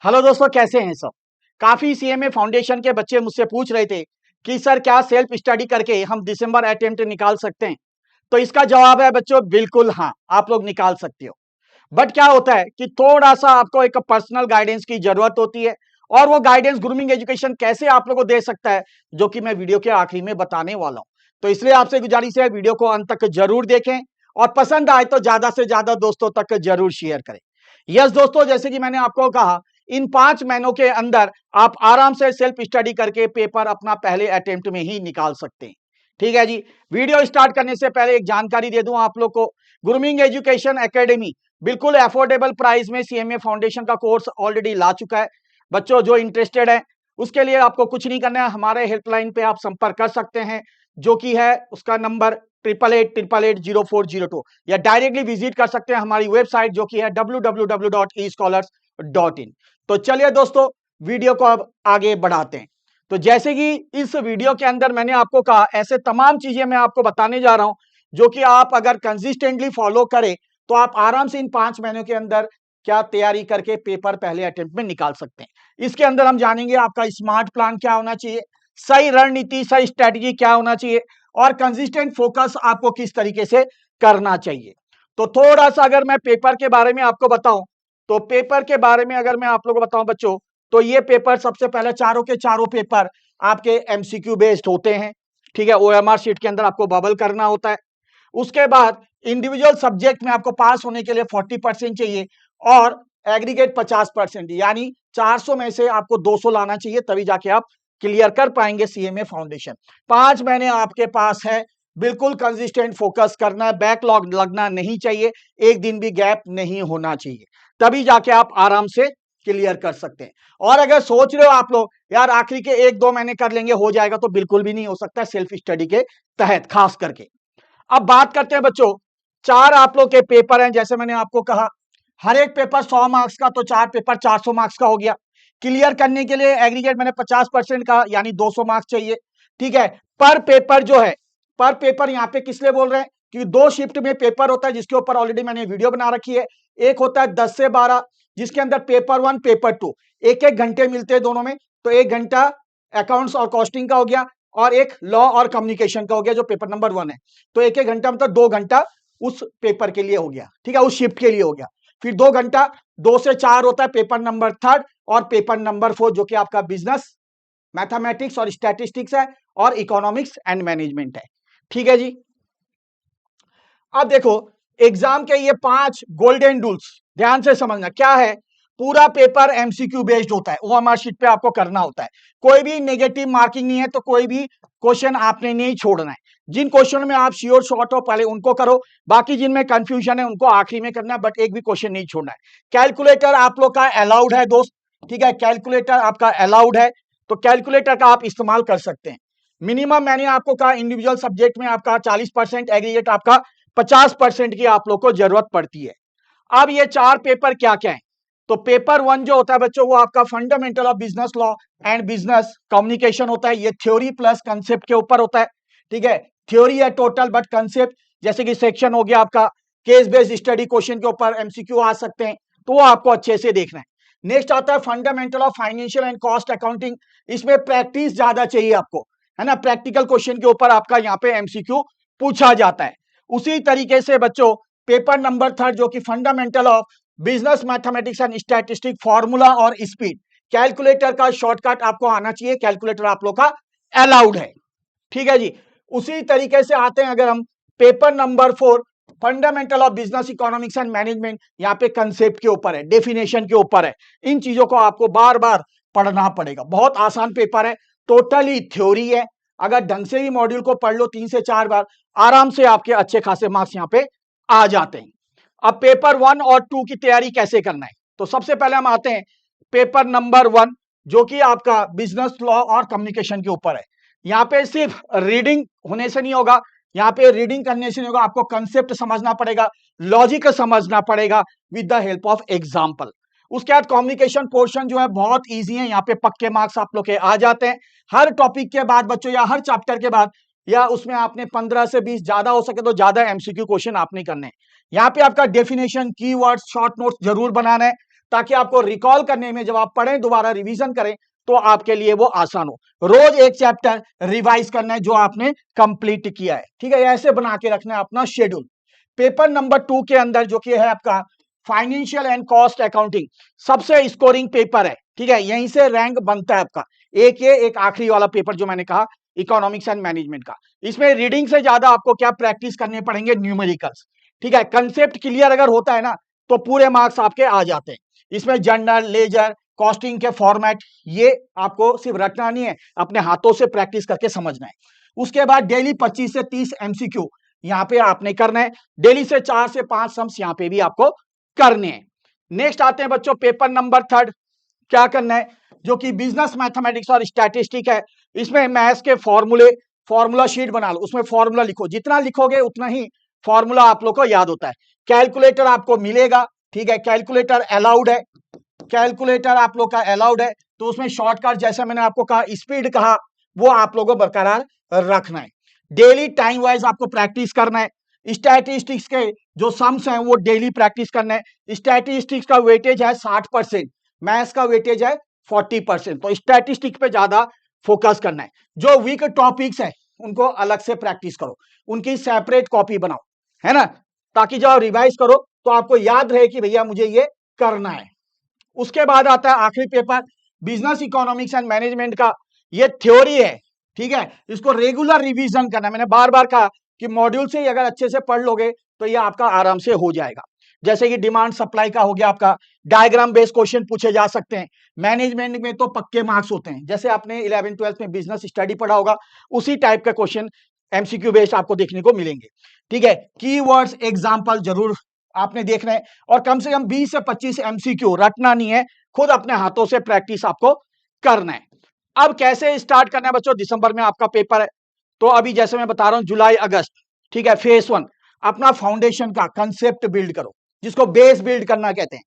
Hello दोस्तों, कैसे हैं सब। काफी सीएमए फाउंडेशन के बच्चे मुझसे पूछ रहे थे कि सर क्या सेल्फ स्टडी करके हम दिसंबर अटेम्प्ट निकाल सकते हैं। तो इसका जवाब है बच्चों, बिल्कुल हाँ, आप लोग निकाल सकते हो। बट क्या होता है कि थोड़ा सा आपको एक पर्सनल गाइडेंस की जरूरत होती है, और वो गाइडेंस ग्रूमिंग एजुकेशन कैसे आप लोगों को दे सकता है, जो कि मैं वीडियो के आखिरी में बताने वाला हूं। तो इसलिए आपसे गुजारिश है, वीडियो को अंत तक जरूर देखें और पसंद आए तो ज्यादा से ज्यादा दोस्तों तक जरूर शेयर करें। यस दोस्तों, जैसे कि मैंने आपको कहा, इन 5 महीनों के अंदर आप आराम से सेल्फ स्टडी करके पेपर अपना पहले अटेम्प्ट में ही निकाल सकते हैं। ठीक है जी। वीडियो स्टार्ट करने से पहले एक जानकारी दे दूं आप लोग को। ग्रूमिंग एजुकेशन एकेडमी बिल्कुल अफोर्डेबल प्राइस में सीएमए फाउंडेशन का कोर्स ऑलरेडी ला चुका है। बच्चों जो इंटरेस्टेड है, उसके लिए आपको कुछ नहीं करना है, हमारे हेल्पलाइन पे आप संपर्क कर सकते हैं, जो कि है उसका नंबर 8888880402, या डायरेक्टली विजिट कर सकते हैं हमारी वेबसाइट, जो कि है www.escholars.in। तो चलिए दोस्तों, वीडियो को अब आगे बढ़ाते हैं। तो जैसे कि इस वीडियो के अंदर मैंने आपको कहा, ऐसे तमाम चीजें मैं आपको बताने जा रहा हूं, जो कि आप अगर कंसिस्टेंटली फॉलो करें तो आप आराम से इन 5 महीनों के अंदर क्या तैयारी करके पेपर पहले अटेम्प्ट में निकाल सकते हैं। इसके अंदर हम जानेंगे आपका स्मार्ट प्लान क्या होना चाहिए, सही रणनीति, सही स्ट्रेटजी क्या होना चाहिए, और कंसिस्टेंट फोकस आपको किस तरीके से करना चाहिए। तो थोड़ा सा अगर मैं पेपर के बारे में आपको बताऊं, तो पेपर के बारे में अगर मैं आप लोगों को बताऊं बच्चों, तो ये पेपर सबसे पहले चारों के चारों पेपर आपके एमसीक्यू बेस्ड होते हैं। ठीक है, ओएमआर शीट के अंदर आपको बबल करना होता है। उसके बाद इंडिविजुअल सब्जेक्ट में आपको पास होने के लिए 40% चाहिए, और एग्रीगेट 50%, यानी 400 में से आपको 200 लाना चाहिए, तभी जाके आप क्लियर कर पाएंगे सीएमए फाउंडेशन। 5 महीने आपके पास है, बिल्कुल कंसिस्टेंट फोकस करना है, बैकलॉग लगना नहीं चाहिए, एक दिन भी गैप नहीं होना चाहिए, तभी जाके आप आराम से क्लियर कर सकते हैं। और अगर सोच रहे हो आप लोग यार आखिरी के 1-2 महीने कर लेंगे हो जाएगा, तो बिल्कुल भी नहीं हो सकता सेल्फ स्टडी के तहत खास करके। अब बात करते हैं बच्चों, 4 आप लोग के पेपर हैं, जैसे मैंने आपको कहा हर एक पेपर 100 मार्क्स का, तो 4 पेपर 400 मार्क्स का हो गया। क्लियर करने के लिए एग्रीगेट मैंने 50% का, यानी 200 मार्क्स चाहिए। ठीक है, पर पेपर जो है, पर पेपर यहाँ पे किस लिए बोल रहे हैं कि 2 शिफ्ट में पेपर होता है, जिसके ऊपर ऑलरेडी मैंने वीडियो बना रखी है। एक होता है 10 से 12, जिसके अंदर पेपर 1 पेपर 2 एक-एक घंटे मिलते हैं दोनों में, तो 1 घंटा अकाउंट्स और कॉस्टिंग का हो गया, और एक लॉ और कम्युनिकेशन का हो गया, जो पेपर नंबर 1 है। तो 1-1 घंटा मतलब 2 घंटा उस पेपर के लिए हो गया। ठीक है, उस शिफ्ट के लिए हो गया। फिर 2 घंटा 2 से 4 होता है पेपर नंबर 3 और पेपर नंबर 4, जो कि आपका बिजनेस मैथमेटिक्स और स्टैटिस्टिक्स है, और इकोनॉमिक्स एंड मैनेजमेंट है। ठीक है जी। अब देखो, एग्जाम के ये 5 गोल्डन रूल्स ध्यान से समझना क्या है। पूरा पेपर एमसीक्यू बेस्ड होता है, ओएमआर शीट पे आपको करना होता है, कोई भी नेगेटिव मार्किंग नहीं है, तो कोई भी क्वेश्चन आपने नहीं छोड़ना है। जिन क्वेश्चन में आप श्योर शॉर्ट हो पहले उनको करो, बाकी जिनमें कंफ्यूजन है उनको आखिरी में करना है, बट एक भी क्वेश्चन नहीं छोड़ना है। कैलकुलेटर आप लोग का अलाउड है दोस्त। ठीक है, कैलकुलेटर आपका अलाउड है, तो कैलकुलेटर का आप इस्तेमाल कर सकते हैं। मिनिमम मैंने आपको कहा इंडिविजुअल सब्जेक्ट में आपका 40%, एग्रीगेट आपका 50% की आप लोग को जरूरत पड़ती है। अब ये 4 पेपर क्या क्या है, तो पेपर 1 जो होता है बच्चों, वो आपका fundamental of business law and business communication होता है। ये थ्योरी प्लस कंसेप्ट के ऊपर होता है। ठीक है, थ्योरी है टोटल, बट कंसेप्ट जैसे कि सेक्शन हो गया आपका केस बेस्ड स्टडी, क्वेश्चन के ऊपर एमसीक्यू आ सकते हैं, तो वो आपको अच्छे से देखना है। नेक्स्ट आता है fundamental of financial and cost accounting. इसमें प्रैक्टिस ज्यादा चाहिए आपको, है ना, प्रैक्टिकल क्वेश्चन के ऊपर आपका यहाँ पे एमसीक्यू पूछा जाता है। उसी तरीके से बच्चों पेपर नंबर 3 जो कि fundamental of business mathematics and statistic, formula और स्पीड, कैलकुलेटर का शॉर्टकट आपको आना चाहिए, कैलकुलेटर आप लोग का अलाउड है। ठीक है जी। उसी तरीके से आते हैं अगर हम paper number 4 fundamental of business economics and management, यहाँ पे कंसेप्ट के ऊपर है, डेफिनेशन के ऊपर है। इन चीजों को आपको बार बार पढ़ना पड़ेगा, बहुत आसान पेपर है, टोटली थ्योरी है। अगर ढंग से ही मॉड्यूल को पढ़ लो 3 से 4 बार, आराम से आपके अच्छे खासे मार्क्स यहाँ पे आ जाते हैं। अब पेपर 1 और 2 की तैयारी कैसे करना है, तो सबसे पहले हम आते हैं पेपर नंबर 1, जो कि आपका बिजनेस लॉ और कम्युनिकेशन के ऊपर है। यहाँ पे सिर्फ रीडिंग होने से नहीं होगा, यहाँ पे रीडिंग करने से नहीं होगा, आपको कंसेप्ट समझना पड़ेगा, लॉजिक समझना पड़ेगा with the help of example. उसके बाद कम्युनिकेशन पोर्शन जो है बहुत इजी है, यहाँ पे पक्के मार्क्स आप लोग के आ जाते हैं। हर टॉपिक के बाद बच्चों, या हर चैप्टर के बाद, या उसमें आपने 15 से 20, ज्यादा हो सके तो ज्यादा एमसीक्यू क्वेश्चन आपने करने हैं। यहाँ पे आपका डेफिनेशन, कीवर्ड्स, शॉर्ट नोट्स जरूर बनाना है, ताकि आपको रिकॉल करने में, जब आप पढ़ें, दोबारा रिवीजन करें, तो आपके लिए वो आसान हो। रोज एक चैप्टर रिवाइज करना है जो आपने कंप्लीट किया है, ठीक है। ऐसे बना के रखना है अपना शेड्यूल। पेपर नंबर 2 के अंदर जो कि है आपका फाइनेंशियल एंड कॉस्ट अकाउंटिंग, सबसे स्कोरिंग पेपर है, ठीक है। यहीं से रैंक बनता है आपका। एक ये एक आखिरी वाला पेपर जो मैंने कहा इकोनॉमिक्स एंड मैनेजमेंट का, इसमें रीडिंग से ज्यादा आपको क्या प्रैक्टिस करने पड़ेंगे, न्यूमेरिकल्स, ठीक है। कंसेप्ट क्लियर अगर होता है ना तो पूरे मार्क्स आपके आ जाते हैं। इसमें जर्नल, लेजर, कॉस्टिंग के फॉर्मेट, ये आपको सिर्फ रटना नहीं है, अपने हाथों से प्रैक्टिस करके समझना है। उसके बाद डेली 25 से 30 एमसीक्यू यहाँ पे आपने करना है। डेली से 4 से 5 सम्स यहाँ पे भी आपको करने हैं। नेक्स्ट आते हैं बच्चों पेपर नंबर 3, क्या करना है, जो कि बिजनेस मैथमेटिक्स और स्टैटिस्टिक है। इसमें मैथ्स के फॉर्मूला शीट बना लो, उसमें फॉर्मूला लिखो, जितना लिखोगे उतना ही फॉर्मूला आप लोग को याद होता है। कैलकुलेटर आपको मिलेगा, ठीक है, कैलकुलेटर अलाउड है, कैलकुलेटर आप लोग का अलाउड है। तो उसमें शॉर्टकट, जैसे मैंने आपको कहा, स्पीड कहा, वो आप लोगों को बरकरार रखना है। डेली टाइम वाइज आपको प्रैक्टिस करना है। स्टैटिस्टिक्स के जो सम्स हैं वो डेली प्रैक्टिस करना है। स्टैटिस्टिक्स का वेटेज है 60%, मैथ्स का वेटेज है 40%, तो स्टैटिस्टिक्स पे ज्यादा फोकस करना है। जो वीक टॉपिक्स है उनको अलग से प्रैक्टिस करो, उनकी सेपरेट कॉपी बनाओ, है ना, ताकि जब आप रिवाइज करो तो आपको याद रहे कि भैया मुझे ये करना है। उसके बाद आता है आखिरी paper business economics and management का। ये थ्योरी है, ठीक है, इसको रेगुलर रिवीजन करना है। मैंने बार बार कहा कि मॉड्यूल से ही अगर अच्छे से पढ़ लोगे तो ये आपका आराम से हो जाएगा। जैसे कि डिमांड सप्लाई का हो गया आपका, डायग्राम बेस्ड क्वेश्चन पूछे जा सकते हैं। मैनेजमेंट में तो पक्के मार्क्स होते हैं, जैसे आपने 11th-12th में बिजनेस स्टडी पढ़ा होगा, उसी टाइप का क्वेश्चन एमसीक्यू बेस्ड आपको देखने को मिलेंगे, ठीक है। कीवर्ड्स एग्जांपल जरूर आपने देखना है, और कम से कम 20 से 25 एमसीक्यू, रटना नहीं है, खुद अपने हाथों से प्रैक्टिस आपको करना है। अब कैसे स्टार्ट करना है बच्चों, दिसंबर में आपका पेपर है, तो अभी जैसे मैं बता रहा हूं जुलाई अगस्त, ठीक है, फेज 1 अपना फाउंडेशन का कंसेप्ट बिल्ड करो, जिसको बेस बिल्ड करना कहते हैं,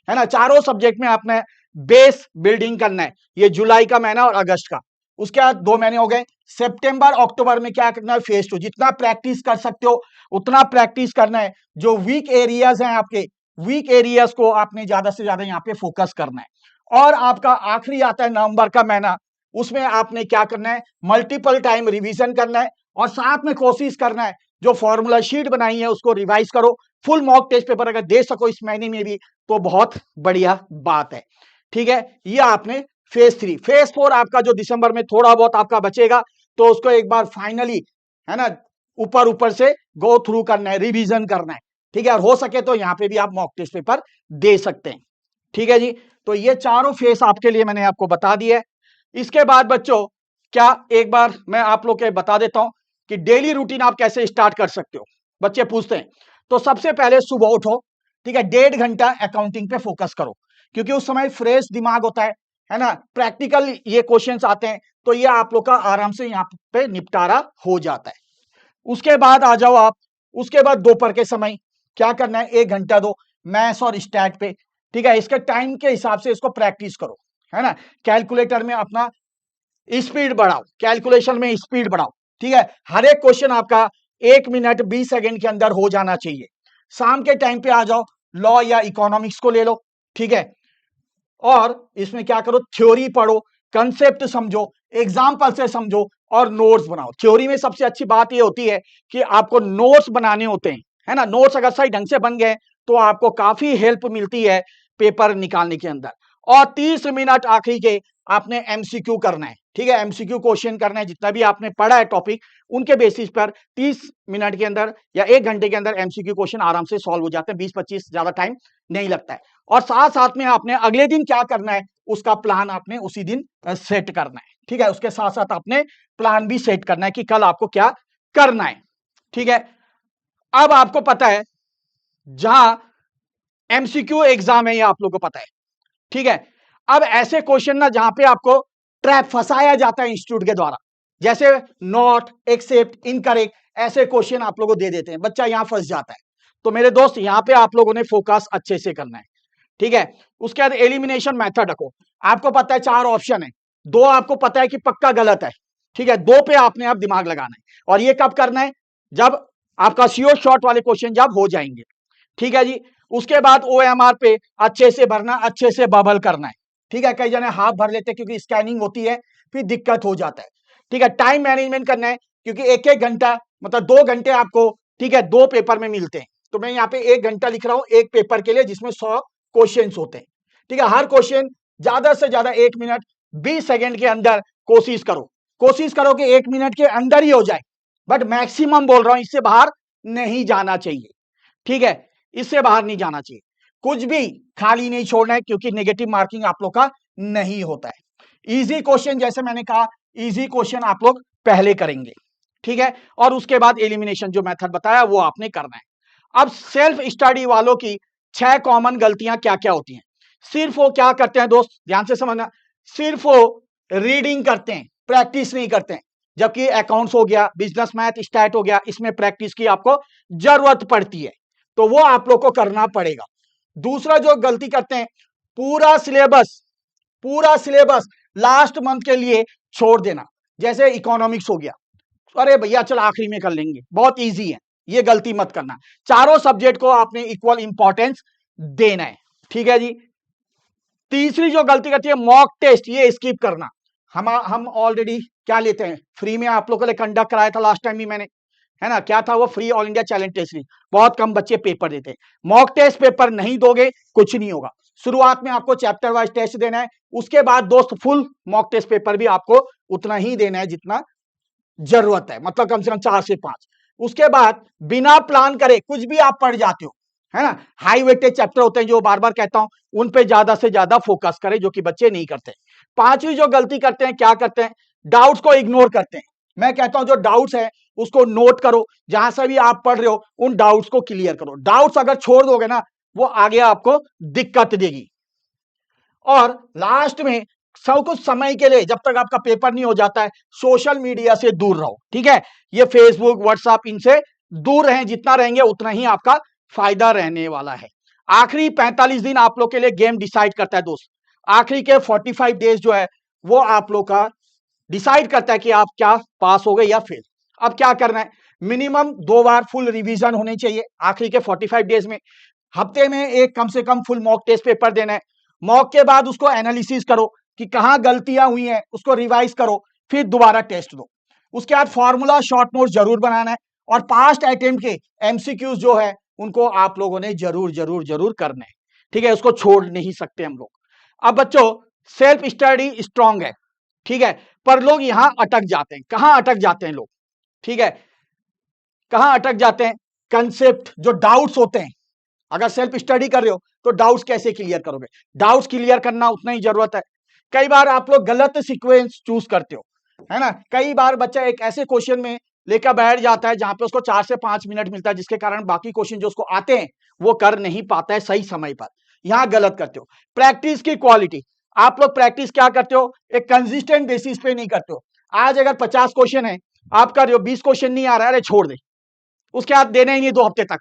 है ना। चारों सब्जेक्ट में आपने बेस बिल्डिंग करना है, ये जुलाई का महीना और अगस्त का। उसके बाद 2 महीने हो गए, सितंबर अक्टूबर में क्या करना है, फेज 2। जितना प्रैक्टिस कर सकते हो उतना प्रैक्टिस करना है। जो वीक एरियाज हैं आपके, वीक एरियाज को आपने ज्यादा से ज्यादा यहाँ पे फोकस करना है। और आपका आखिरी आता है नवंबर का महीना, उसमें आपने क्या करना है, मल्टीपल टाइम रिवीजन करना है, और साथ में कोशिश करना है जो फॉर्मूला शीट बनाई है उसको रिवाइज करो। फुल मॉक टेस्ट पेपर अगर दे सको इस महीने में भी तो बहुत बढ़िया बात है, ठीक है। ये आपने फेज 3, फेज 4 आपका जो दिसंबर में थोड़ा बहुत आपका बचेगा, तो उसको एक बार फाइनली, है ना, ऊपर ऊपर से गो थ्रू करना है, रिवीजन करना है, ठीक है। और हो सके तो यहाँ पे भी आप मॉक टेस्ट पेपर दे सकते हैं, ठीक है जी। तो ये चारों फेज आपके लिए मैंने आपको बता दिया है। इसके बाद बच्चों क्या, एक बार मैं आप लोग के बता देता हूं कि डेली रूटीन आप कैसे स्टार्ट कर सकते हो, बच्चे पूछते हैं। तो सबसे पहले सुबह उठो, ठीक है, 1.5 घंटा अकाउंटिंग पे फोकस करो, क्योंकि उस समय फ्रेश दिमाग होता है ना, प्रैक्टिकल ये क्वेश्चंस आते हैं, तो ये आप लोग का आराम से यहाँ पे निपटारा हो जाता है। उसके बाद आ जाओ आप, उसके बाद दोपहर के समय क्या करना है, 1 घंटा दो मैथ्स और स्टैट पे, ठीक है। इसके टाइम के हिसाब से इसको प्रैक्टिस करो, है ना। कैलकुलेटर में अपना स्पीड बढ़ाओ, कैलकुलेशन में स्पीड बढ़ाओ, ठीक है। हर एक क्वेश्चन आपका 1 मिनट 20 सेकंड के अंदर हो जाना चाहिए। शाम के टाइम पे आ जाओ, लॉ या इकोनॉमिक्स को ले लो, ठीक है, और इसमें क्या करो, थ्योरी पढ़ो, कंसेप्ट समझो, एग्जाम्पल से समझो, और नोट्स बनाओ। थ्योरी में सबसे अच्छी बात यह होती है कि आपको नोट्स बनाने होते हैं, है ना। नोट्स अगर सही ढंग से बन गए तो आपको काफी हेल्प मिलती है पेपर निकालने के अंदर। और 30 मिनट आखिरी के आपने एमसीक्यू करना है, ठीक है, एमसीक्यू क्वेश्चन करना है, जितना भी आपने पढ़ा है टॉपिक उनके बेसिस पर 30 मिनट के अंदर या 1 घंटे के अंदर एमसीक्यू क्वेश्चन आराम से सॉल्व हो जाते हैं, 20-25 ज्यादा टाइम नहीं लगता है। और साथ साथ में आपने अगले दिन क्या करना है उसका प्लान आपने उसी दिन सेट करना है, ठीक है। उसके साथ साथ आपने प्लान भी सेट करना है कि कल आपको क्या करना है, ठीक है। अब आपको पता है जहां एमसीक्यू एग्जाम है, ये आप लोगों को पता है, ठीक है। अब ऐसे क्वेश्चन ना जहां पे आपको ट्रैप फंसाया जाता है इंस्टीट्यूट के द्वारा, जैसे नॉट, एक्सेप्ट, इनकरेक्ट, ऐसे क्वेश्चन आप लोगों को दे देते हैं, बच्चा यहां फंस जाता है। तो मेरे दोस्त यहां पे आप लोगों ने फोकस अच्छे से करना है, ठीक है। उसके बाद एलिमिनेशन मेथड रखो। आपको पता है 4 ऑप्शन है, 2 आपको पता है कि पक्का गलत है, ठीक है, 2 पे आपने अब दिमाग लगाना है। और ये कब करना है, जब आपका श्योर शॉर्ट वाले क्वेश्चन जब हो जाएंगे, ठीक है जी। उसके बाद OMR पे अच्छे से भरना, अच्छे से बबल करना है। ठीक है, कई जने हाफ भर लेते हैं क्योंकि स्कैनिंग होती है, फिर दिक्कत हो जाता है। ठीक है, टाइम मैनेजमेंट करना है क्योंकि एक एक घंटा मतलब 2 घंटे आपको, ठीक है, 2 पेपर में मिलते हैं। तो मैं यहाँ पे 1 घंटा लिख रहा हूँ एक पेपर के लिए, जिसमें 100 क्वेश्चंस होते हैं। ठीक है, हर क्वेश्चन ज्यादा से ज्यादा 1 मिनट 20 सेकंड के अंदर कोशिश करो कि 1 मिनट के अंदर ही हो जाए, बट मैक्सिमम बोल रहा हूं, इससे बाहर नहीं जाना चाहिए। ठीक है, इससे बाहर नहीं जाना चाहिए, कुछ भी खाली नहीं छोड़ना है क्योंकि नेगेटिव मार्किंग आप लोग का नहीं होता है। इजी क्वेश्चन, जैसे मैंने कहा, इजी क्वेश्चन आप लोग पहले करेंगे। ठीक है, और उसके बाद एलिमिनेशन जो मेथड बताया वो आपने करना है। अब सेल्फ स्टडी वालों की 6 कॉमन गलतियां क्या क्या होती हैं। सिर्फ वो क्या करते हैं दोस्त, ध्यान से समझना, सिर्फ वो रीडिंग करते हैं, प्रैक्टिस नहीं करते हैं। जबकि अकाउंट्स हो गया, बिजनेस मैथ, स्टैट हो गया, इसमें प्रैक्टिस की आपको जरूरत पड़ती है, तो वो आप लोग को करना पड़ेगा। दूसरा जो गलती करते हैं, पूरा सिलेबस लास्ट मंथ के लिए छोड़ देना। जैसे इकोनॉमिक्स हो गया, अरे भैया चल आखिरी में कर लेंगे, बहुत इजी है, ये गलती मत करना। चारों सब्जेक्ट को आपने इक्वल इंपॉर्टेंस देना है। ठीक है जी। तीसरी जो गलती करती है, मॉक टेस्ट, ये स्किप करना। हम ऑलरेडी क्या लेते हैं, फ्री में आप लोगों के लिए कंडक्ट कराया था लास्ट टाइम भी मैंने, है ना, क्या था वो, free all India challenge test. बहुत कम बच्चे पेपर देते हैं। मॉक टेस्ट पेपर नहीं दोगे कुछ नहीं होगा। शुरुआत में आपको चैप्टर वाइज टेस्ट देना है, उसके बाद दोस्त फुल मॉक टेस्ट पेपर भी आपको उतना ही देना है जितना जरूरत है, मतलब कम से कम 4 से 5। उसके बाद बिना प्लान करे कुछ भी आप पढ़ जाते हो, है ना, हाई वेटेज चैप्टर होते हैं जो बार बार कहता हूं, उन पे ज्यादा से ज्यादा फोकस करें, जो कि बच्चे नहीं करते। पांचवी जो गलती करते हैं, क्या करते हैं, डाउट्स को इग्नोर करते हैं। मैं कहता हूं जो डाउट्स है उसको नोट करो, जहां से भी आप पढ़ रहे हो उन डाउट्स को क्लियर करो। डाउट्स अगर छोड़ दोगे ना, वो आगे आपको दिक्कत देगी। और लास्ट में सब कुछ समय के लिए, जब तक आपका पेपर नहीं हो जाता है, सोशल मीडिया से दूर रहो। ठीक है, ये फेसबुक, व्हाट्सएप, इनसे दूर रहें, जितना रहेंगे उतना ही आपका फायदा रहने वाला है। आखिरी 45 दिन आप लोग के लिए गेम डिसाइड करता है दोस्त। आखिरी के 45 डेज जो है वो आप लोग का डिसाइड करता है कि आप क्या पास हो गए या फेल। अब क्या करना है, मिनिमम 2 बार फुल रिवीजन होनी चाहिए आखिरी के 45 डेज में। हफ्ते में एक कम से कम फुल मॉक टेस्ट पेपर देना है। मॉक के बाद उसको एनालिसिस करो कि कहां गलतियां हुई हैं, उसको रिवाइज करो, फिर दोबारा टेस्ट दो। उसके बाद फॉर्मूला शॉर्ट नोट जरूर बनाना है, और पास्ट अटेम्प्ट के एमसीक्यूज जो है उनको आप लोगों ने जरूर जरूर जरूर करना है। ठीक है, उसको छोड़ नहीं सकते हम लोग। अब बच्चों, सेल्फ स्टडी स्ट्रांग है, ठीक है, पर लोग यहां अटक जाते हैं। कहां अटक जाते हैं लोग, ठीक है, कहां अटक जाते हैं, कंसेप्ट जो डाउट्स होते हैं। अगर सेल्फ स्टडी कर रहे हो तो डाउट्स कैसे क्लियर करोगे, डाउट्स क्लियर करना उतना ही जरूरत है। कई बार आप लोग गलत सीक्वेंस चूज करते हो, है ना। कई बार बच्चा एक ऐसे क्वेश्चन में लेकर बैठ जाता है जहां पे उसको 4 से 5 मिनट मिलता है, जिसके कारण बाकी क्वेश्चन जो उसको आते हैं वो कर नहीं पाता है सही समय पर। यहां गलत करते हो। प्रैक्टिस की क्वालिटी, आप लोग प्रैक्टिस क्या करते हो, एक कंसिस्टेंट बेसिस पे नहीं करते हो। आज अगर 50 क्वेश्चन है, आप कर रहे हो, 20 क्वेश्चन नहीं आ रहा है, अरे छोड़ दे, उसके बाद देना ही नहीं 2 हफ्ते तक।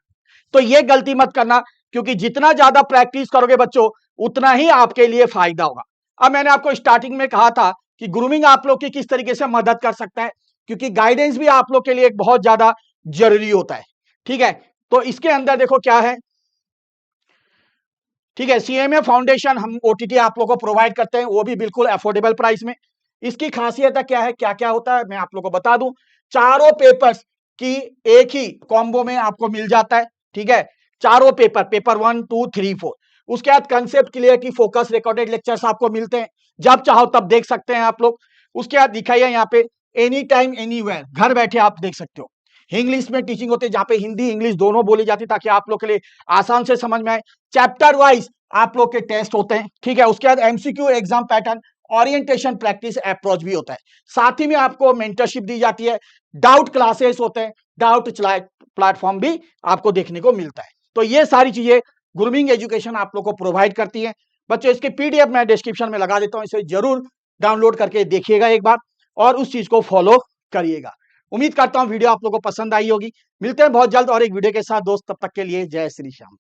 तो ये गलती मत करना, क्योंकि जितना ज्यादा प्रैक्टिस करोगे बच्चों, उतना ही आपके लिए फायदा होगा। अब मैंने आपको स्टार्टिंग में कहा था कि ग्रूमिंग आप लोग की किस तरीके से मदद कर सकता है, क्योंकि गाइडेंस भी आप लोग के लिए एक बहुत ज्यादा जरूरी होता है। ठीक है, तो इसके अंदर देखो क्या है, ठीक है, सीएमए फाउंडेशन हम ओटीटी आप लोगों को प्रोवाइड करते हैं, वो भी बिल्कुल अफोर्डेबल प्राइस में। इसकी खासियत क्या है, क्या क्या होता है, मैं आप लोगों को बता दूं। चारों पेपर्स की एक ही कॉम्बो में आपको मिल जाता है। ठीक है, चारों पेपर 1, 2, 3, 4। उसके बाद कंसेप्ट क्लियर की फोकस रिकॉर्डेड लेक्चर्स आपको मिलते हैं, जब चाहो तब देख सकते हैं आप लोग। उसके बाद दिखाइए यहाँ पे एनी टाइम एनीवेयर, घर बैठे आप देख सकते हो। इंग्लिश में टीचिंग होती है, जहां पे हिंदी इंग्लिश दोनों बोली जाती है, ताकि आप लोग के लिए आसान से समझ में आए। चैप्टर वाइज आप लोग के टेस्ट होते हैं। ठीक है, उसके बाद MCQ exam pattern, orientation practice approach भी होता है। साथ ही में आपको मेंटरशिप दी जाती है, डाउट क्लासेस होते हैं, डाउट प्लेटफॉर्म भी आपको देखने को मिलता है। तो ये सारी चीजें ग्रूमिंग एजुकेशन आप लोग को प्रोवाइड करती है। बच्चों, इसके पीडीएफ मैं डिस्क्रिप्शन में लगा देता हूं, इसे जरूर डाउनलोड करके देखिएगा एक बार, और उस चीज को फॉलो करिएगा। उम्मीद करता हूं वीडियो आप लोगों को पसंद आई होगी। मिलते हैं बहुत जल्द और एक वीडियो के साथ दोस्त, तब तक के लिए जय श्री श्याम।